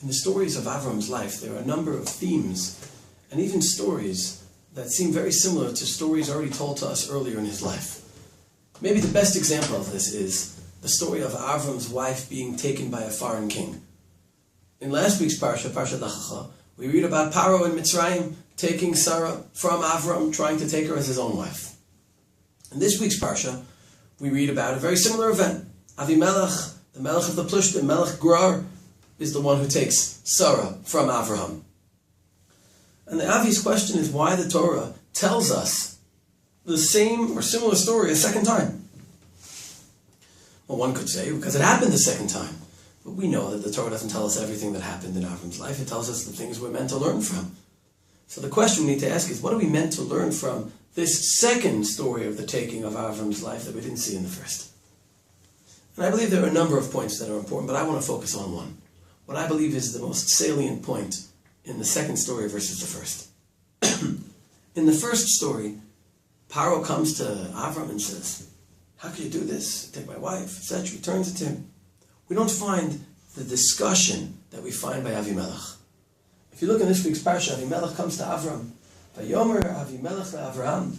In the stories of Avram's life, there are a number of themes and even stories that seem very similar to stories already told to us earlier in his life. Maybe the best example of this is the story of Avram's wife being taken by a foreign king. In last week's Parasha, Parashat Lach Lecha, we read about Paro in Mitzrayim taking Sarah from Avram, trying to take her as his own wife. In this week's Parasha, we read about a very similar event. Avimelech, the Melech of the Plishtim, Melech Gerar, is the one who takes Sarah from Avraham. And the obvious question is why the Torah tells us the same or similar story a second time. Well, one could say because it happened the second time. But we know that the Torah doesn't tell us everything that happened in Avram's life. It tells us the things we're meant to learn from. So the question we need to ask is, what are we meant to learn from this second story of the taking of Avram's life that we didn't see in the first? And I believe there are a number of points that are important, but I want to focus on one. What I believe is the most salient point in the second story versus the first. In the first story, Paro comes to Avram and says, how can you do this? Take my wife, etc. He turns it to him. We don't find the discussion that we find by Avimelech. If you look in this week's Parasha, Avimelech comes to Avram. Vayomer Avimelech leAvraham,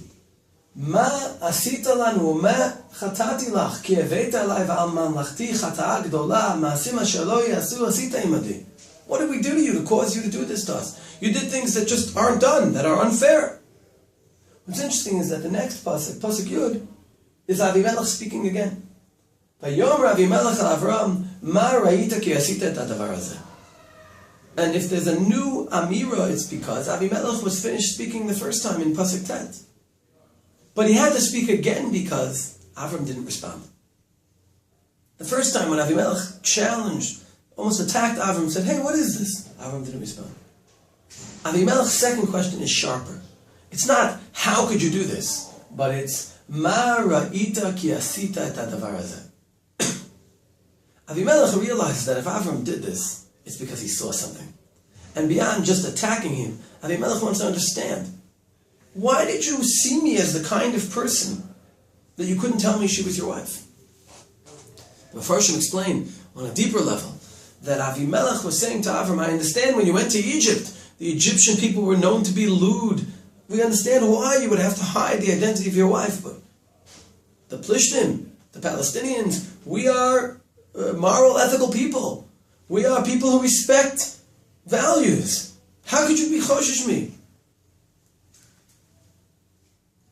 Ma asita lanu ma chatati lach ki eveta alai v'al mamlachti chata'a gdola ma'asim asher lo yasu asita imadi. What did we do to you to cause you to do this to us? You did things that just aren't done, that are unfair. What's interesting is that the next pasuk, pasuk Yud, is Avimelech speaking again. Vayomer Avimelech leAvraham, Ma ra'ita ki asita et hadavar hazeh. And if there's a new Amira, it's because Avimelech was finished speaking the first time in Pasuk Tet. But he had to speak again because Avram didn't respond. The first time when Avimelech challenged, almost attacked Avram, said, hey, what is this? Avram didn't respond. Avimelech's second question is sharper. It's not, how could you do this? But it's, Ma ra'ita ki asita et hadavar hazeh. Avimelech realized that if Avram did this, it's because he saw something. And beyond just attacking him, Avimelech wants to understand, why did you see me as the kind of person that you couldn't tell me she was your wife? The Mepharshim explain on a deeper level that Avimelech was saying to Avram, I understand when you went to Egypt, the Egyptian people were known to be lewd. We understand why you would have to hide the identity of your wife, but the Plishtim, the Palestinians, we are moral, ethical people. We are people who respect values. How could you be choshesh me?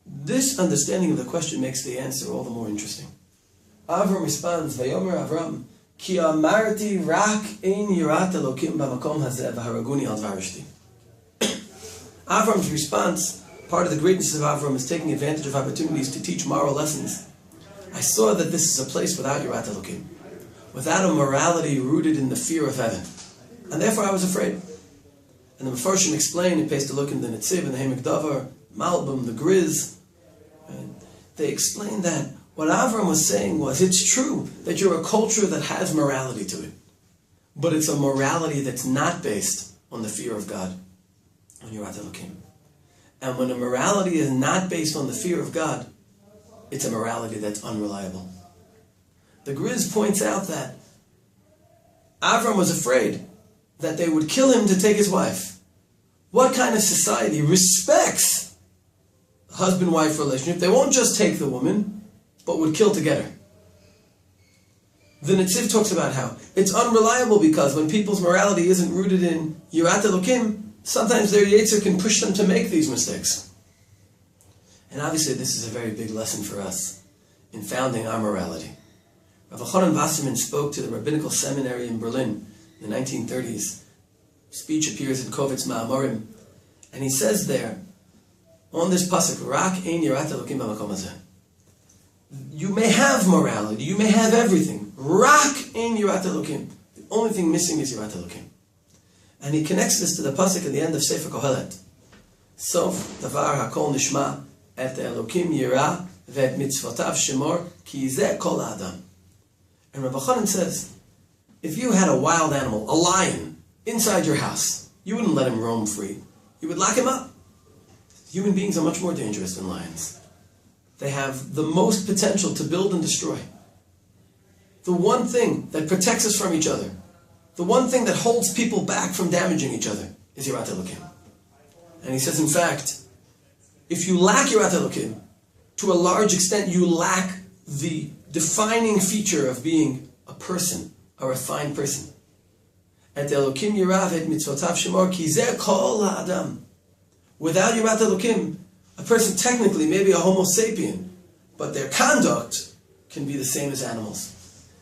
This understanding of the question makes the answer all the more interesting. Avram responds, Vayomer Avram, Ki amarti rak ein yirat Elokim b'makom hazeh v'haraguni al dvar eshti. Avram's response, part of the greatness of Avram, is taking advantage of opportunities to teach moral lessons. I saw that this is a place without yirat Elokim, without a morality rooted in the fear of heaven. And therefore I was afraid. And the Mepharshim explain, in Pes Look in the Netziv, in the Hamek Davar, Malbim, the Griz, and they explain that what Avram was saying was, it's true that you're a culture that has morality to it, but it's a morality that's not based on the fear of God, on Yirat Elokim. And when a morality is not based on the fear of God, it's a morality that's unreliable. The Griz points out that Avram was afraid that they would kill him to take his wife. What kind of society respects a husband-wife relationship? They won't just take the woman, but would kill to get her. The Netziv talks about how it's unreliable because when people's morality isn't rooted in Yirat Elokim, sometimes their Yetzer can push them to make these mistakes. And obviously this is a very big lesson for us in founding our morality. Rav Chanan Wasserman spoke to the Rabbinical Seminary in Berlin in the 1930s. Speech appears in Kovitz Ma'amorim, and he says there, on this pasuk, Rak ein yirat Elokim b'makom hazeh. You may have morality, you may have everything. Rak ein yirat Elokim. The only thing missing is yirat Elokim. And he connects this to the pasuk at the end of Sefer Kohelet. Sof davar hakol nishma et Elokim yira ve'et mitzvotav shemor ki zeh kol adam. And Rabbi Chanan says, if you had a wild animal, a lion, inside your house, you wouldn't let him roam free. You would lock him up. Human beings are much more dangerous than lions. They have the most potential to build and destroy. The one thing that protects us from each other the one thing that holds people back from damaging each other is Yirat Elokim. And he says, in fact, if you lack Yirat Elokim, to a large extent you lack the defining feature of being a person, a refined person. Et Elokim yirav et mitzvotav shemor ki zeh kol ha'adam. Without Yirat Elokim, a person technically may be a Homo sapien, but their conduct can be the same as animals.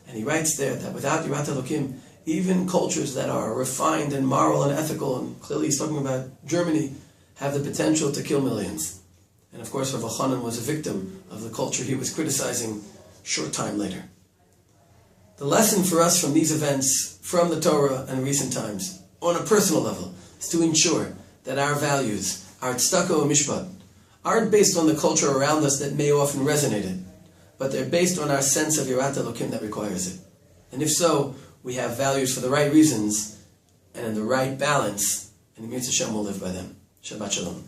And he writes there that without Yirat Elokim, even cultures that are refined and moral and ethical, and clearly he's talking about Germany, have the potential to kill millions. And of course, Rav Elchanan was a victim of the culture he was criticizing short time later. The lesson for us from these events, from the Torah and recent times, on a personal level, is to ensure that our values, our tzedakah u'mishpat, aren't based on the culture around us that may often resonate it, but they're based on our sense of Yirat Elokim that requires it. And if so, we have values for the right reasons and in the right balance, and the Mitzvah Hashem will live by them. Shabbat Shalom.